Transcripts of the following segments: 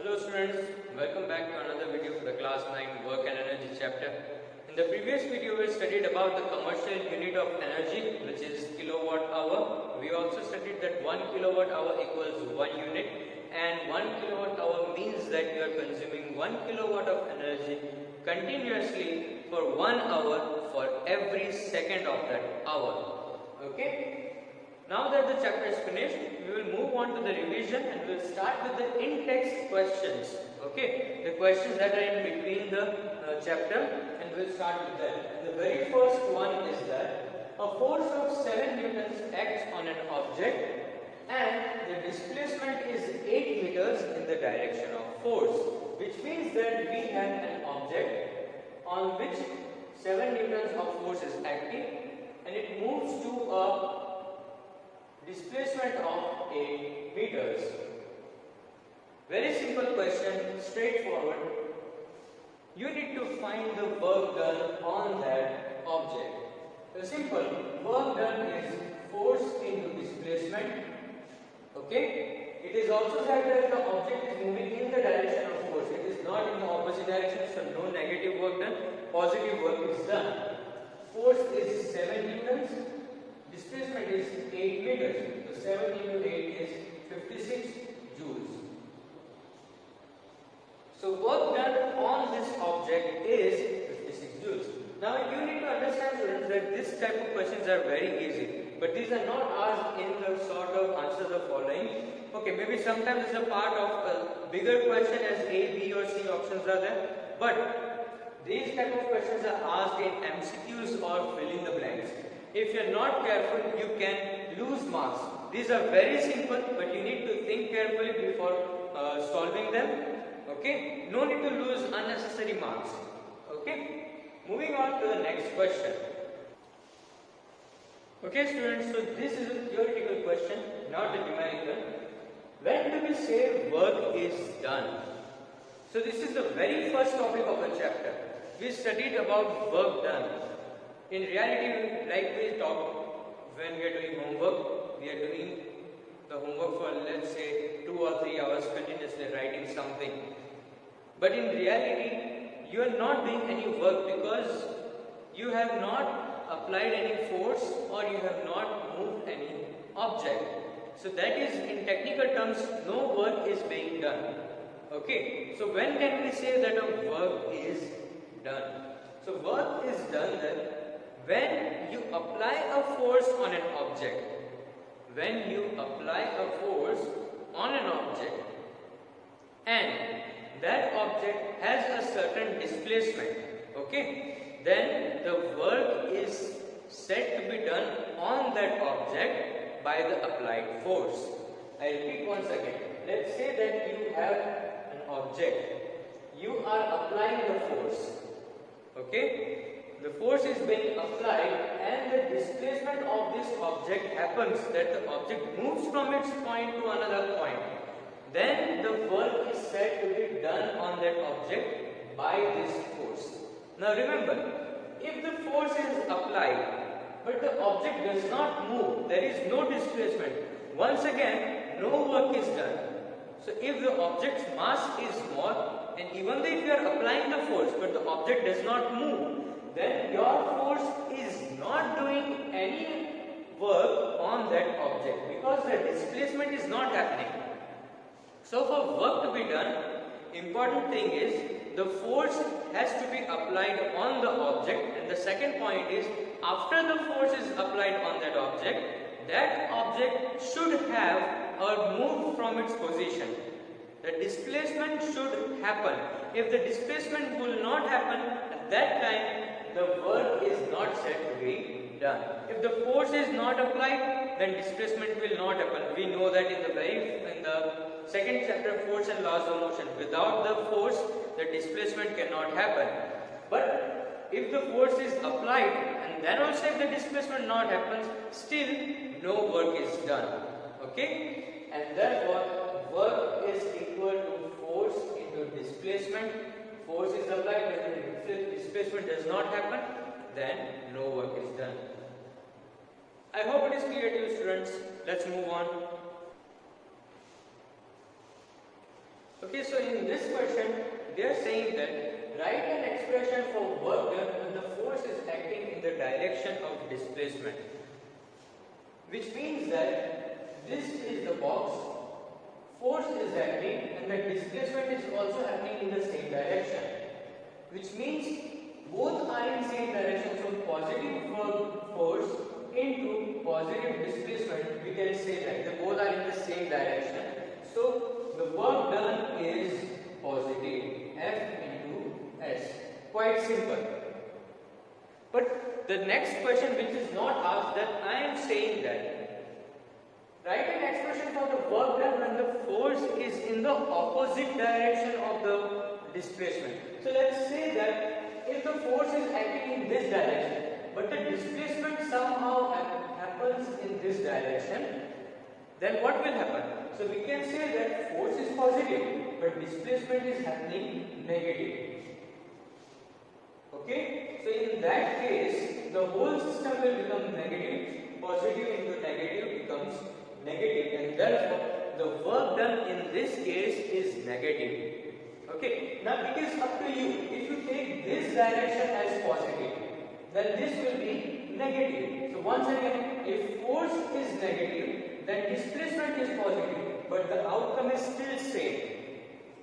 Hello students, welcome back to another video for the class 9 work and energy chapter. In the previous video we studied about the commercial unit of energy, which is kilowatt hour. We also studied that 1 kilowatt hour equals 1 unit, and 1 kilowatt hour means that you are consuming 1 kilowatt of energy continuously for 1 hour for every second of that hour. Okay? Now that the chapter is finished, we will move on to the revision and we will start with the in-text questions. Okay, the questions that are in between the chapter, and we will start with that. The very first one is that a force of 7 newtons acts on an object and the displacement is 8 meters in the direction of force, which means that we have an object on which 7 newtons of force is acting and it moves to a displacement of 8 meters. Very simple question, straightforward. You need to find the work done on that object. The simple work done is force into displacement. Okay? It is also said that the object is moving in the direction of force. It is not in the opposite direction, so no negative work done, positive work is done. Force is 7 newtons. Displacement is 8 meters. So 7 into 8 is 56 joules. So work done on this object is 56 joules. Now you need to understand, students, that this type of questions are very easy, but these are not asked in the sort of answer the following. Okay, maybe sometimes it's a part of a bigger question as A, B or C options are there, but these type of questions are asked in MCQs or fill in the blanks. If you are not careful, you can lose marks. These are very simple, but you need to think carefully before solving them. Okay? No need to lose unnecessary marks. Okay? Moving on to the next question. Okay, students, so this is a theoretical question, not a numerical. When do we say work is done? So this is the very first topic of the chapter. We studied about work done. In reality, like we talked, when we are doing homework, we are doing the homework for, let's say, 2 or 3 hours continuously writing something. But in reality, you are not doing any work because you have not applied any force or you have not moved any object. So that is, in technical terms, no work is being done. Okay, so when can we say that a work is done? So work is done then when you apply a force on an object. When you apply a force on an object and that object has a certain displacement, okay, then the work is said to be done on that object by the applied force. I repeat once again. Let's say that you have an object. You are applying the force. Okay? The force is being applied and the displacement of this object happens that the object moves from its point to another point. Then the work is said to be done on that object by this force. Now remember, if the force is applied but the object does not move, there is no displacement, once again no work is done. So if the object's mass is small and even though if you are applying the force but the object does not move, then your force is not doing any work on that object because the displacement is not happening. So for work to be done, important thing is the force has to be applied on the object, and the second point is after the force is applied on that object should have or move from its position. The displacement should happen. If the displacement will not happen, at that time the work is not said to be done. If the force is not applied, then displacement will not happen. We know that in the second chapter, force and laws of motion. Without the force, the displacement cannot happen. But if the force is applied, and then also if the displacement not happens, still no work is done. Okay? And therefore, work is equal to force into displacement. Force is applied, but the displacement does not happen, then no work is done. I hope it is clear to you, students. Let's move on. Okay, so in this question, they are saying that write an expression for work done when the force is acting in the direction of displacement. Which means that this is the box, force is acting and the displacement is also happening in the same direction. Which means both are in same direction, so positive force into positive displacement, we can say that they both are in the same direction. So the work done is positive, F into S. Quite simple. But the next question which is not asked, that I am saying that write an expression for the work done when the force is in the opposite direction of the displacement. So let's say that if the force is acting in this direction, but the displacement somehow happens in this direction, then what will happen? So we can say that force is positive, but displacement is happening negative. Okay? So in that case, the whole system will become negative, positive into negative becomes negative, and therefore the work done in this case is negative. Okay? Now it is up to you. If you take this direction as positive, then this will be negative. So once again, if force is negative, then displacement is positive, but the outcome is still same.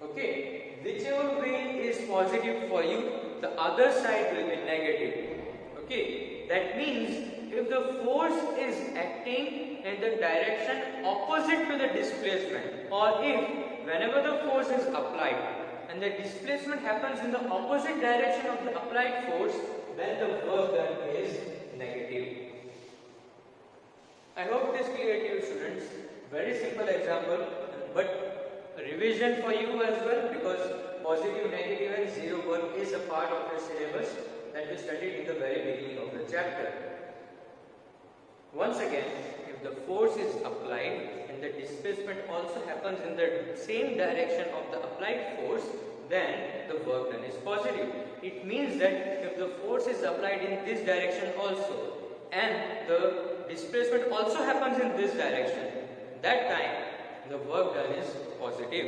Okay? Whichever way is positive for you, the other side will be negative. Okay? That means if the force is acting in the direction opposite to the displacement, or if whenever the force is applied and the displacement happens in the opposite direction of the applied force, then the work done is negative. I hope it is clear to you, students. Very simple example, but revision for you as well, because positive, negative and zero work is a part of the syllabus that we studied in the very beginning of the chapter. Once again, if the force is applied and the displacement also happens in the same direction of the applied force, then the work done is positive. It means that if the force is applied in this direction also and the displacement also happens in this direction, that time the work done is positive.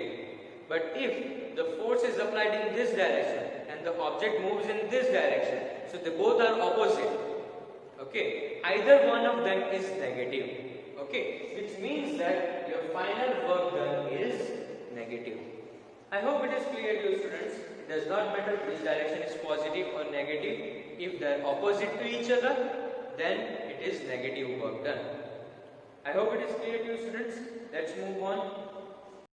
But if the force is applied in this direction and the object moves in this direction, so they both are opposite. Okay, either one of them is negative. Okay, which means that your final work done is negative. I hope it is clear to you, students. It does not matter which direction is positive or negative. If they are opposite to each other, then it is negative work done. I hope it is clear to you, students. Let's move on.